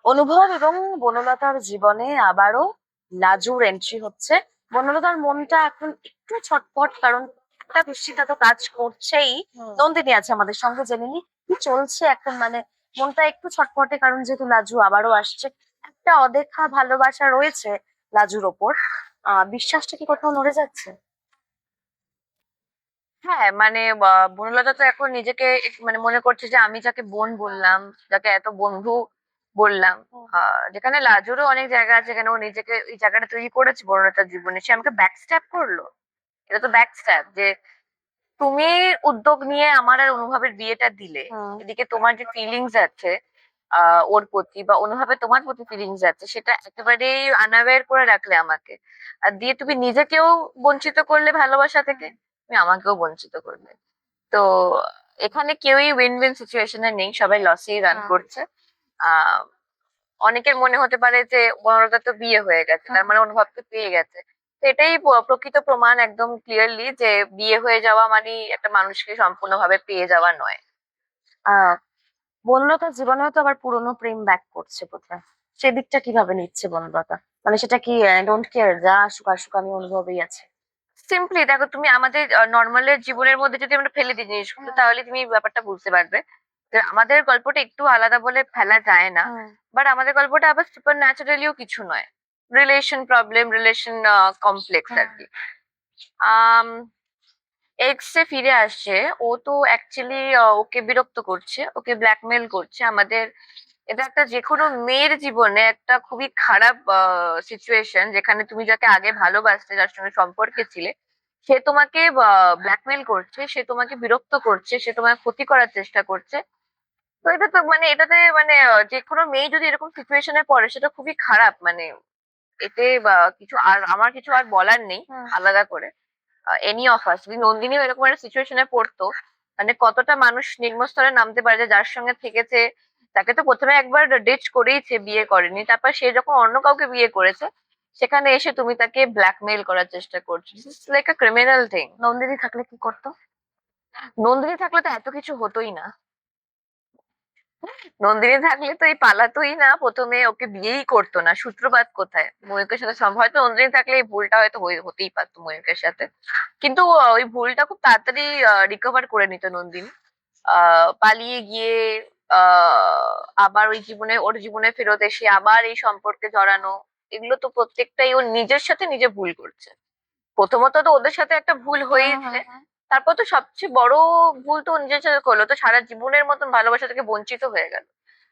অনুভব এবং বনলতার জীবনে আবারও লাজুর এন্ট্রি হচ্ছে। বনলতার মনটা এখন একটু ছটফট, কারণ একটা দুশ্চিন্তা তো কাজ করছেই। নন্দিনী আছে আমাদের সঙ্গে, জেনে নি কি চলছে এখন। মানে মনটা একটু ছটফটে, কারণ যেহেতু লাজু আবারও আসছে। একটা অদেখা ভালোবাসা রয়েছে লাজুর ওপর। বিশ্বাসটা কি কোথাও নড়ে যাচ্ছে? হ্যাঁ, মানে বনলতা তো এখন নিজেকে মানে মনে করছে যে আমি যাকে বোন বললাম, যাকে এত বন্ধু বললাম, যেখানে লাজুরও অনেক জায়গা আছে যেখানে ও নিজেকে এই জায়গাটা তৈরি করেছে বনলতার জীবনে, সে আমাকে ব্যাকস্ট্যাপ করলো। এটা তো ব্যাকস্ট্যাপ যে তুমি উদ্যোগ নিয়ে আমার আর অনুভবের বিয়েটা দিলে, হুম। এদিকে তোমার যে ফিলিংস আছে ওর প্রতি, বা অনুভবে তোমার প্রতি ফিলিংস আছে, সেটা একেবারেই আনঅ্যাওয়্যার করে রাখলে আমাকে, আর দিয়ে তুমি নিজেকেও বঞ্চিত করলে ভালোবাসা থেকে, তুমি আমাকেও বঞ্চিত করলে। তো এখানে কেউই উইন উইন সিচুয়েশনে নেই, সবাই লসেই রান করছে। আহ অনেকের মনে হতে পারে যে বনলতা তো বিয়ে হয়ে গেছে, তার মানে অনুভবকে পেয়ে গেছে। তো এটাই প্রকৃত প্রমাণ একদম ক্লিয়ারলি যে বিয়ে হয়ে যাওয়া মানে একটা মানুষকে সম্পূর্ণভাবে পেয়ে যাওয়া নয়। আহ বনলতার জীবনেও তো আবার পুরোনো প্রেম ব্যাক করছে বোধহয়। সেদিকটা কিভাবে নিচ্ছে বনলতা? মানে সেটা কি ডোন্ট কেয়ার, যা আসুক আসুক, আমি অনুভবেই আছি? সিম্পলি দেখো, তুমি আমাদের নর্মালের জীবনের মধ্যে যদি আমরা ফেলে দিই জিনিসগুলো, তাহলে তুমি ব্যাপারটা বুঝতে পারবে যে আমাদের গল্পটা একটু আলাদা বলে ফেলা যায় না। হুম। বাট আমাদের গল্পটা আবার সুপার ন্যাচারালিও কিছু নয়। রিলেশন প্রবলেম, রিলেশন কমপ্লেক্স আর কি। আম এক্স এ ফিরে আসছে। ও তো অ্যাকচুয়ালি ওকে বিরক্ত করছে, ওকে ব্ল্যাকমেল করছে আমাদের। এটা একটা যে কোনো মেয়ের জীবনে একটা খুবই খারাপ সিচুয়েশন, যেখানে তুমি যাকে আগে ভালোবাসতে, যার সঙ্গে সম্পর্কে ছিলে, সে তোমাকে ব্ল্যাকমেল করছে, সে তোমাকে বিরক্ত করছে, সে তোমাকে ক্ষতি করার চেষ্টা করছে। তো এটা তো মানে এটাতে মানে যে কোনো মেয়ে যদি এরকম সিচুয়েশনে পড়ে, সেটা খুবই খারাপ। মানে এতে কিছু আর আমার কিছু আর বলার নেই হুম। আলাদা করে। এনি অফ আস, যদি নন্দিনীও এরকম একটা সিচুয়েশনে পড়তো, মানে কতটা মানুষ নিম্নস্তরে নামতে পারে, যে যার সঙ্গে থেকেছে তাকে তো প্রথমে একবার ডেট করেইছে, বিয়ে করেনি, তারপর সে যখন অন্য কাউকে বিয়ে করেছে, সেখানে এসে তুমি তাকে ব্ল্যাকমেইল করার চেষ্টা করছো। This is like a criminal thing. Nandini থাকলে কি করতো? নন্দিনী থাকলে তো এত কিছু হতোই না। নন্দিনী থাকলে তো এই পালাতোই না, প্রথমে ওকে বিয়েই করতো না। সূত্রপাত কোথায়? ময়ূকের সাথে হয়তো নন্দিনী থাকলে এই ভুলটা হয়তো হতেই পারতো ময়ূকের সাথে। কিন্তু ওই ভুলটা খুব তাড়াতাড়ি রিকভার করে নিত নন্দিনী। পালিয়ে গিয়ে আবার ওই জীবনে, ওর জীবনে ফেরত এসে আবার এই সম্পর্কে জড়ানো, এগুলো তো প্রত্যেকটাই ও নিজের সাথে নিজে ভুল করছে। প্রথমত তো ওদের সাথে একটা ভুল হয়েছে, তারপর তো সবচেয়ে বড় ভুল তো ও নিজের সাথে করলো, তো সারা জীবনের মতন ভালোবাসা থেকে বঞ্চিত হয়ে গেল।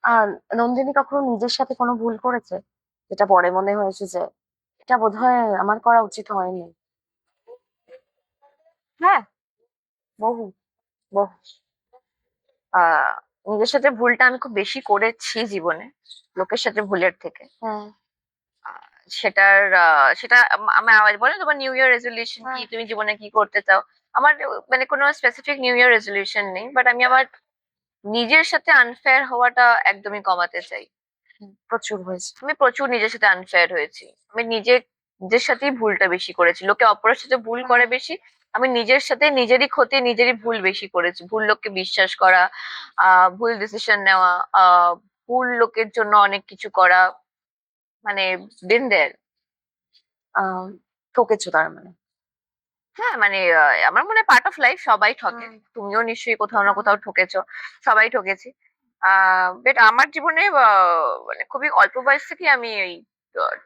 আর নন্দিনী কখনো নিজের সাথে কোনো ভুল করেছে, যেটা পরে মনে হয়েছে যে এটা বোধহয় আমার করা উচিত হয়নি? হ্যাঁ, বহু বহু আহ নিজের সাথে ভুলটা আমি খুব বেশি করেছি জীবনে, লোকের সাথে ভুলের থেকে। হ্যাঁ। আহ, সেটার সেটা আমার আওয়াজ বলে, তোমার নিউ ইয়ার রেজলিউশন কি, তুমি জীবনে কি করতে চাও? আমার মানে কোনো স্পেসিফিক নিউ ইয়ার রেজলিউশন নেই, বাট আমি আমার নিজের সাথে আনফেয়ার হওয়াটা একদমই কমাতে চাই। প্রচুর হয়েছে। আমি প্রচুর নিজের সাথে আনফেয়ার হয়েছি। আমি নিজের সাথেই ভুলটা বেশি করেছি, লোকে অপরের সাথে ভুল করে বেশি, আমি নিজের সাথে নিজেরই ক্ষতি, নিজেরই ভুল বেশি করেছি। ভুল লোককে বিশ্বাস করা, ভুল ডিসিশন নেওয়া, ভুল লোকের জন্য অনেক কিছু করা, মানে বিন দেয়ার। আহ ঠকেছো তার মানে? হ্যাঁ, মানে আমার মনে হয় পার্ট অফ লাইফ, সবাই ঠকে। তুমিও নিশ্চয়ই কোথাও না কোথাও ঠকেছো, সবাই ঠকেছি। বাট আমার জীবনে মানে খুবই অল্প বয়স থেকে আমি এই আহ,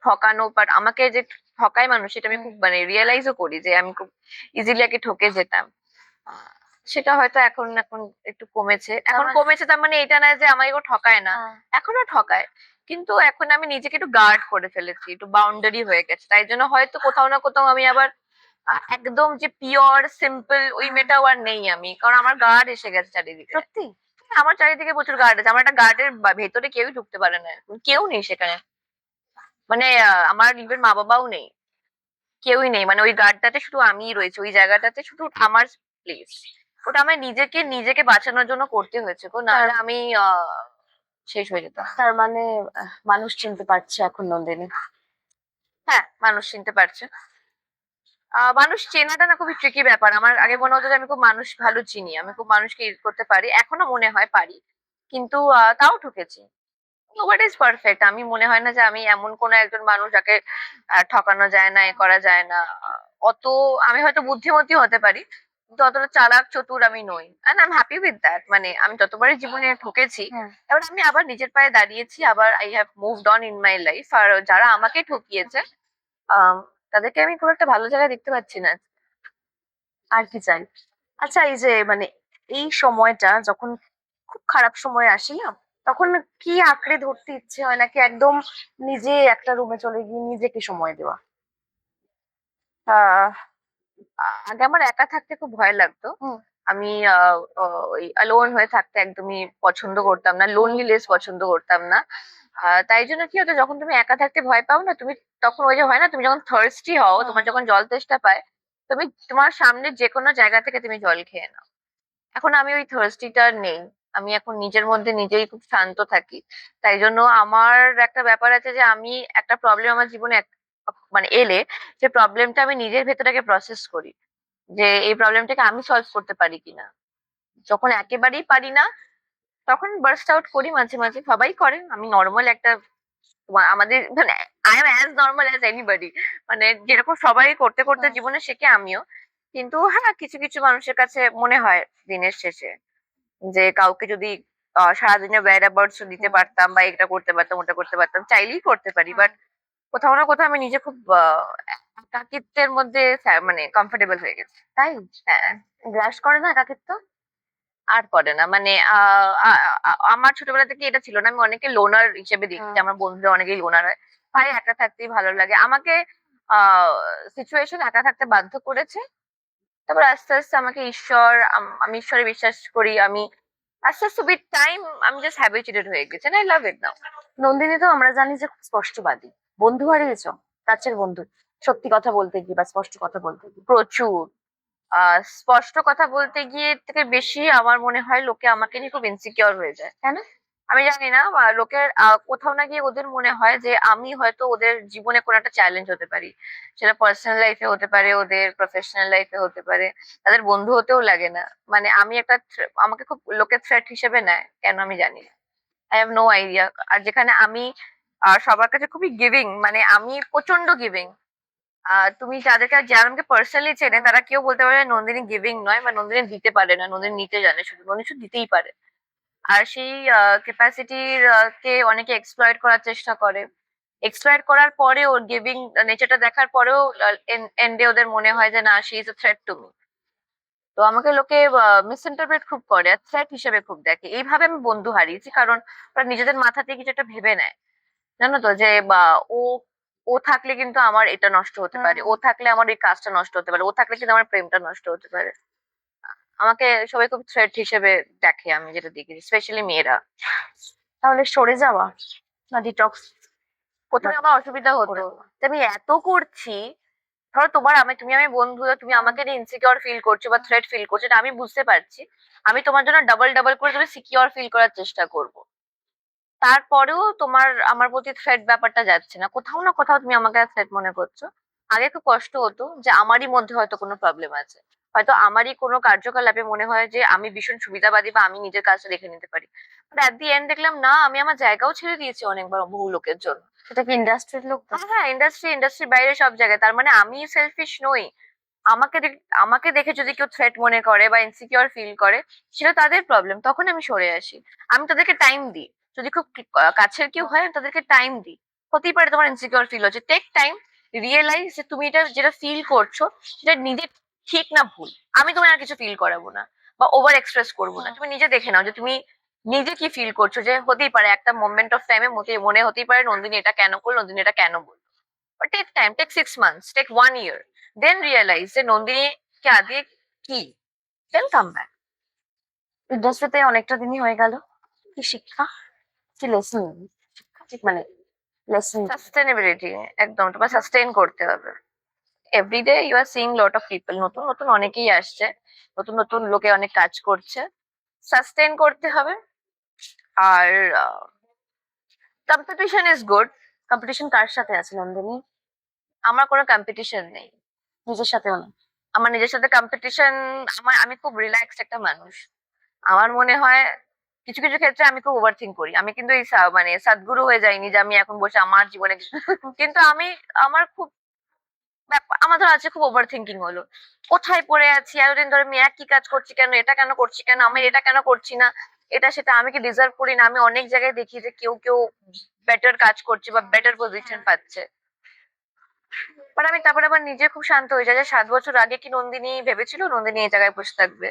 ঠকানো, বাট আমাকে যে ঠকায় মানুষ, সেটা আমি খুব মানে রিয়েলাইজও করি যে আমি খুব ইজিলি আগে ঠকে যেতাম। আহ, সেটা হয়তো এখন এখন একটু কমেছে। এখন কমেছে তার মানে এটা না যে আমাকে কেউ ঠকায় না, এখনো ঠকায়। কিন্তু এখন আমি নিজেকে একটু গার্ড করে ফেলেছি, একটু বাউন্ডারি হয়ে গেছে, তাই জন্য হয়তো কোথাও না কোথাও আমি আবার একদম যে পিওর সিম্পল ওই মেয়েটাও আর নেই আমি, কারণ আমার গার্ড এসে গেছে চারিদিকে। সত্যি? আমার চারিদিকে প্রচুর গার্ড আছে, আমার একটা গার্ডের ভেতরে কেউই ঢুকতে পারে না, কেউ নেই সেখানে। মানে আমার ইভেন মা বাবাও নেই, কেউই নেই। মানে ওই গার্ডটাতে শুধু আমিই রয়েছে, ওই জায়গাটাতে শুধু আমার প্লেস। ওটা আমার নিজেকে নিজেকে বাঁচানোর জন্য করতে হয়েছে গো, তার নাহলে আমি শেষ হয়ে যেতাম। তার মানে মানুষ চিনতে পারছে এখন নন্দিনী? হ্যাঁ, মানুষ চিনতে পারছে। মানুষ চেনাটা না খুবই ট্রিকি ব্যাপার। আমার আগে মনে হতো যে আমি খুব মানুষ ভালো চিনি, আমি খুব মানুষকে করতে পারি, এখনো মনে হয় পারি। কিন্তু তাও ঠকেছি। Nobody is perfect. আমি মনে হয় না যে আমি এমন কোনো একজন মানুষ যাকে ঠকানো যায় না, এ করা যায় না। অত আমি হয়তো বুদ্ধিমতী হতে পারি, কিন্তু অতটা চালাক চতুর আমি নই। And I am happy with that. মানে আমি যতবারই জীবনে ঠকেছি, হুম। এবার আমি আবার নিজের পায়ে দাঁড়িয়েছি, আবার I have moved on in my life. আর যারা আমাকে ঠকিয়েছে, আম, তাদেরকে আমি খুব একটা ভালো জায়গায় দেখতে পাচ্ছি না। আর কি চাই? আচ্ছা, এই যে মানে এই সময়টা যখন খুব খারাপ সময় আসে না, তখন কি আঁকড়ে ধরতে ইচ্ছে হয়, নাকি একদম নিজে একটা রুমে চলে গিয়ে নিজেকে সময় দেওয়া? আহ আগে আমার একা থাকতে খুব ভয় লাগতো। হুম। আমি ওই অ্যালোন হয়ে থাকতে একদমই পছন্দ করতাম না, হুম। লোনলিনেস পছন্দ করতাম না। তাই জন্য কি হতো, যখন তুমি একা থাকতে ভয় পাও না, তুমি তখন ওই যে হয় না, তুমি যখন থার্স্টি হও, হুম। তোমার যখন জল তেষ্টা পায়, তুমি তোমার সামনে যে কোনো জায়গা থেকে তুমি জল খেয়ে নাও। এখন আমি ওই থার্স্টিটা নেই। আমি এখন নিজের মধ্যে নিজেই খুব শান্ত থাকি। তাই জন্য আমার একটা ব্যাপার আছে যে আমি একটা প্রবলেম আমার জীবনে মানে এলে, যে প্রবলেমটা আমি নিজের ভেতরটাকে প্রসেস করি, যে এই প্রবলেমটাকে আমি সলভ করতে পারি কিনা। যখন একেবারেই পারি না, তখন বার্স্ট আউট করি মাঝে মাঝে, সবাই করে, আমি নর্মাল একটা আমাদের মানে I am as normal as anybody. মানে যেরকম সবাই করতে করতে হুম। জীবনে শেখে, আমিও। কিন্তু হ্যাঁ, কিছু কিছু মানুষের কাছে মনে হয় দিনের শেষে যে কাউকে যদি সারাদিনের whereabouts দিতে হুম। পারতাম, বা এটা করতে পারতাম, ওটা করতে পারতাম, চাইলেই করতে পারি, হুম। বাট কোথাও না কোথাও আমি নিজে খুব একাকিত্বের মধ্যে মানে কমফোর্টেবল হয়ে গেছি। তাই? হ্যাঁ। গ্রাস করে না একাকিত্ব? আর করে না, মানে আমার ছোটবেলা থেকে এটা ছিল না। আমি অনেকে লোনার হিসেবে দেখছি, হুম। আমার বন্ধুরা অনেকেই লোনার হয়। ভাই একা থাকতেই ভালো লাগে আমাকে। সিচুয়েশন একা থাকতে বাধ্য করেছে। তারপর আস্তে আস্তে আমাকে আমি ঈশ্বরে বিশ্বাস করি। আমি আস্তে আস্তে উইথ টাইম আমি জাস্ট হ্যাবিচুয়েটেড হয়ে গেছি, আই লাভ ইট নাও। নন্দিনী তো আমরা জানি যে খুব স্পষ্টবাদী। বন্ধু হারিয়েছ? কাছের বন্ধু, সত্যি কথা বলতে গিয়ে বা স্পষ্ট কথা বলতে গিয়ে? প্রচুর। স্পষ্ট কথা বলতে গিয়ে থেকে বেশি আমার মনে হয় লোকে আমাকে নিয়ে খুব ইনসিকিউর হয়ে যায়। কেন? আমি জানি না, লোকের কোথাও না গিয়ে ওদের মনে হয় যে আমি হয়তো ওদের জীবনে কোনো একটা চ্যালেঞ্জ হতে পারি। সেটা পার্সোনাল লাইফে হতে পারে, ওদের প্রফেশনাল লাইফে হতে পারে, তাদের বন্ধু হতেও লাগে না। মানে আমি একটা আমাকে খুব লোকে থ্রেট হিসেবে নেয়, কেন আমি জানি না। I have no idea. আর যেখানে আমি সবার কাছে খুবই গিভিং, মানে আমি প্রচন্ড গিভিং। তুমি যাদেরকে যারা আমাকে পার্সোনালি চেনে, তারা কেউ বলতে পারে নন্দিনী গিভিং নয়, বা নন্দিনী দিতে পারে না, নন্দিনী নিতে জানে শুধু, নন্দিনী শুধু দিতেই পারে। আর সেই ক্যাপাসিটির কে অনেকে এক্সপ্লয়েট করার চেষ্টা করে। এক্সপ্লয়েট করার পরেও, গিভিং নেচারটা দেখার পরেও এন্ডে ওদের মনে হয় যে না, she is a threat to me. তো আমাকে লোকে মিসইন্টারপ্রেট খুব করে, আর থ্রেট হিসেবে খুব দেখে। এইভাবে আমি বন্ধু হারিয়েছি, কারণ ওরা নিজেদের মাথাতে কিছু একটা ভেবে নেয়। জানো তো, যে বা ও ও থাকলে কিন্তু আমার এটা নষ্ট হতে পারে, ও হুম। থাকলে আমার এই কাজটা নষ্ট হতে পারে, ও থাকলে কিন্তু আমার প্রেমটা নষ্ট হতে পারে। আমাকে সবাই খুব থ্রেট হিসেবে দেখে, আমি যেটা দেখি, স্পেশালি মেয়েরা। তাহলে সরে যাওয়া না ডিটক্স প্রথমে আমার অসুবিধা করে হতো দেওয়া? যে আমি এত করছি। ধরো তুমি আমি বন্ধু, তুমি হুম। আমাকে নিয়ে ইনসিকিউর ফিল করছো বা থ্রেট ফিল করছো, এটা আমি বুঝতে পারছি। আমি তোমার জন্য ডাবল ডাবল করে তুমি সিকিউর ফিল করার চেষ্টা করব। তারপরেও তোমার আমার প্রতি থ্রেট ব্যাপারটা যাচ্ছে না, কোথাও না কোথাও তুমি আমাকে থ্রেট মনে করছো। আগে খুব কষ্ট হতো যে আমারই মধ্যে হয়তো কোনো প্রবলেম আছে, হয়তো আমারই কোনো কার্যকলাপে মনে হয় যে আমি ভীষণ সুবিধাবাদী, বা আমি নিজের কাজটা দেখে নিতে পারি। বাট অ্যাট দি এন্ড দেখলাম না, আমি আমার জায়গাও ছেড়ে দিয়েছি অনেকবার বহু লোকের জন্য। সেটা কি ইন্ডাস্ট্রির লোক তো? হ্যাঁ হ্যাঁ, ইন্ডাস্ট্রির বাইরে সব জায়গায়। তার মানে আমি সেলফিশ নই। আমাকে দেখে যদি কেউ থ্রেট মনে করে বা ইনসিকিউর ফিল করে, সেটা তাদের প্রবলেম, তখন আমি সরে আসি। আমি তাদেরকে টাইম দিই। যদি খুব কাছের কেউ হয়, আমি তাদেরকে টাইম দিই। হতেই পারে তোমার ইনসিকিউর ফিল হচ্ছে, টেক টাইম, রিয়েলাইজ যে তুমি এটা যেটা ফিল করছো, সেটা নিজে ঠিক না ভুল। আমি তোমার আর কিছু ফিল করাবো না, বা ওভার এক্সপ্রেস করবো না। হুম। তুমি নিজে দেখে নাও যে তুমি নিজে কি ফিল করছো। যে হতেই পারে একটা মোমেন্ট অফ টাইমে মনে হতেই পারে নন্দিনী এটা কেন করলো, নন্দিনী এটা কেন বললো। But take time, take 6 months, take 1 year. Then realize যে নন্দিনী কে আগে কি, then come back. ইন্ডাস্ট্রিতে অনেকটা দিনই হয়ে গেল। কি শিক্ষা, কি লেসন? শিক্ষা ঠিক মানে লেসন। সাস্টেনেবিলিটি, একদম তোমার সাস্টেইন করতে হবে। Everyday you are seeing lot of people, নতুন নতুন অনেকেই আসছে, নতুন নতুন লোকে অনেক কাজ করছে। সাস্টেইন করতে হবে। আর কম্পিটিশন ইজ গুড। কম্পিটিশন কার সাথে আছে নন্দিনী? আমার কোনো কম্পিটিশন নেই। নিজের সাথেও না? আমার নিজের সাথে কম্পিটিশন, আমি খুব রিল্যাক্সড একটা মানুষ। আমার মনে হয় কিছু কিছু ক্ষেত্রে আমি খুব ওভার থিঙ্ক করি। আমি কিন্তু এই মানে সদ্গুরু হয়ে যাইনি যে আমি এখন বসে আমার জীবনে কিন্তু আমি আমার খুব আমার ধর আজকে খুব ওভার থিঙ্কিং হলো, কোথায় পড়ে আছি এতদিন ধরে, আমি একই কাজ করছি কেন, এটা কেন করছি কেন, আমি এটা কেন করছি না, এটা সেটা, আমি কি ডিজার্ভ করি না। আমি অনেক জায়গায় দেখি যে কেউ কেউ বেটার কাজ করছে বা বেটার পজিশন পাচ্ছে, বাট আমি তারপরে আবার নিজে খুব শান্ত হয়ে যায় যে 7 বছর আগে কি নন্দিনী ভেবেছিল নন্দিনী এই জায়গায় বসে থাকবে,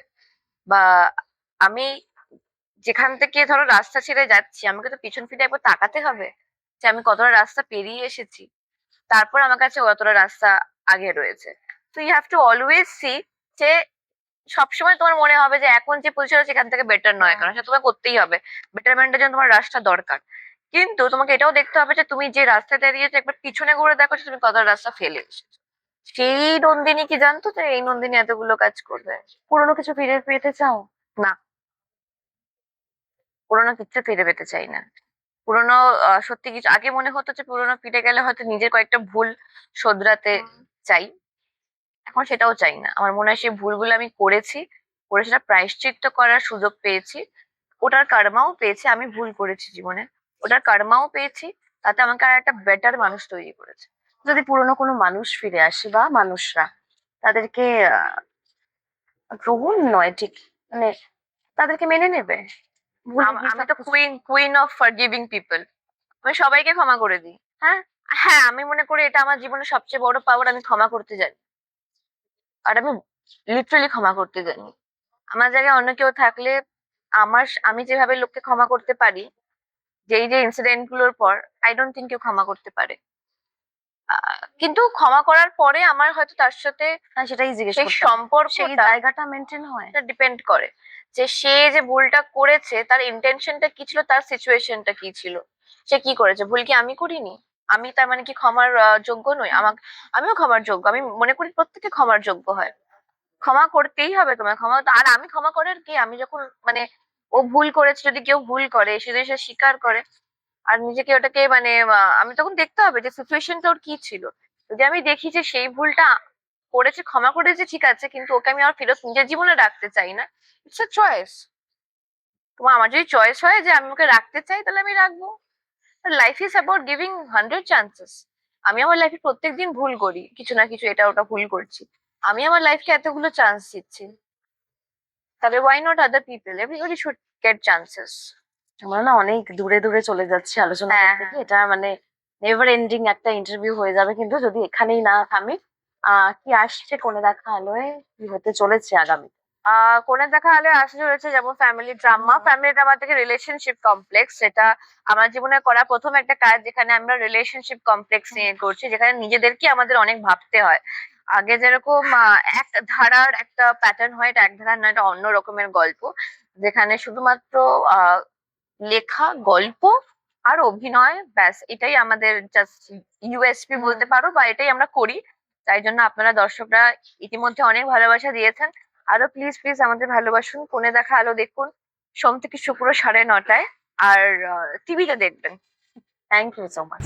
বা আমি যেখান থেকে ধরো রাস্তা ছেড়ে যাচ্ছি আমাকে তো পিছন ফিরে একবার তাকাতে হবে যে আমি কতটা রাস্তা পেরিয়ে এসেছি, তারপর আমার কাছে কতটা রাস্তা আগে রয়েছে। তো you have to always see যে সবসময় তোমার মনে হবে যে এখন যে পজিশন আছে সেখান থেকে বেটার নয়, কারণ সেটা তোমার করতেই হবে, বেটারমেন্টের জন্য তোমার রাস্তা দরকার। কিন্তু তোমাকে এটাও দেখতে হবে যে তুমি যে রাস্তাটা দিয়েছো একবার পিছনে ঘুরে দেখো যে তুমি কতটা রাস্তা ফেলে এসেছো। সেই নন্দিনী কি জানতো যে এই নন্দিনী এতগুলো কাজ করবে? পুরোনো কিছু ফিরে পেতে চাও? না, পুরোনো কিচ্ছু ফিরে পেতে চাই না। পুরোনো সত্যি কিছু আগে মনে হতো যে পুরোনো ফিরে গেলে হয়তো নিজের কয়েকটা ভুল শোধরাতে চাই, এখন সেটাও চাই না। আমার মনে হয় সেই ভুলগুলো আমি করেছি, করে সেটা প্রায়শ্চিত্ত করার সুযোগ পেয়েছি, ওটার কার্মাও পেয়েছি। আমি ভুল করেছি জীবনে, ওটার কার্মাও পেয়েছি, তাতে আমাকে আর একটা বেটার মানুষ তৈরি করেছে। যদি পুরোনো কোনো মানুষ ফিরে আসে বা মানুষরা, তাদেরকে গ্রহণ নয় ঠিক, মানে তাদেরকে মেনে নেবে? ভুলে গিয়ে আমি তো সবকিছু। কুইন অফ ফরগিভিং পিপল, আমি সবাইকে ক্ষমা করে দিই। হ্যাঁ, হ্যাঁ, আমি মনে করি এটা আমার জীবনের সবচেয়ে বড় পাওয়ার, আমি ক্ষমা করতে জানি। আর আমি লিটারালি ক্ষমা করতে জানি। আমার জায়গায় অন্য কেউ থাকলে আমি যেভাবে লোককে ক্ষমা করতে পারি, যেই যে ইনসিডেন্ট গুলোর পর, আই ডোন্ট থিঙ্ক কেউ ক্ষমা করতে পারে। কিন্তু ক্ষমা করার পরে আমার হয়তো তার সাথে হ্যাঁ, সেটাই জিজ্ঞেস সেই করতাম, সেই সম্পর্কটা জায়গাটা মেনটেন হয়? ডিপেন্ড করে যে সে যে ভুলটা করেছে তার ইন্টেনশনটা কি ছিল, তার সিচুয়েশনটা কি ছিল, সে কি করেছে। ভুল কি আমি করিনি? আমি তার মানে কি ক্ষমার যোগ্য নই? আমিও ক্ষমার যোগ্য। আমি মনে করি প্রত্যেকে ক্ষমার যোগ্য হয়। ক্ষমা করতেই হবে তোমায়, আর আমি ক্ষমা করার কি, আমি যখন মানে ও ভুল করেছে, যদি কেউ ভুল করে সে যদি সে স্বীকার করে আর নিজেকে ওটাকে মানে আমি তখন দেখতে হবে যে সিচুয়েশনটা ওর কি ছিল। যদি আমি দেখি যে সেই ভুলটা করেছে, ক্ষমা করেছে, ঠিক আছে, কিন্তু ওকে আমি আর ফেরত নিজের জীবনে রাখতে চাই না, ইটস আ চয়েস। আমার যদি চয়েস হয় যে আমি ওকে রাখতে চাই তাহলে আমি রাখবো। Life is about giving 100 chances. আমি আমার লাইফে প্রত্যেকদিন ভুল করি, কিছু না কিছু এটা ওটা ভুল করছি, আমি আমার লাইফকে এতগুলো চান্স দিচ্ছি, তাহলে why not other people, everybody should get chances. আমরা না অনেক দূরে দূরে চলে যাচ্ছি আলোচনা হ্যাঁ, করতে গিয়ে, এটা মানে নেভার এন্ডিং একটা ইন্টারভিউ হয়ে যাবে কিন্তু যদি এখানেই না থামি। কি আসছে কোণে দেখা আলোয়, কি হতে চলেছে আগামী? কোনে দেখা হলে আসা চলেছে যেমন ফ্যামিলি ড্রামা, ফ্যামিলি ড্রামা থেকে রিলেশনশিপ কমপ্লেক্স, সেটা আমার জীবনে করা প্রথম একটা কাজ যেখানে আমরা রিলেশনশিপ কমপ্লেক্স নিয়ে করছি, যেখানে নিজেদেরকে আমাদের অনেক ভাবতে হয়। আগে যেরকম এক ধারার একটা প্যাটার্ন হয়, এটা এক ধারার না, এটা অন্য রকমের গল্প, যেখানে শুধুমাত্র আহ লেখা গল্প আর অভিনয়, ব্যাস এটাই আমাদের জাস্ট ইউএসপি বলতে পারো, বা এটাই আমরা করি। তাই জন্য আপনারা দর্শকরা ইতিমধ্যে অনেক ভালোবাসা দিয়েছেন, আরো প্লিজ প্লিজ আমাদের ভালোবাসুন। কোণে দেখা আলো দেখুন সোম থেকে শুক্র 9:30, আর টিভিতে দেখবেন। Thank you so much.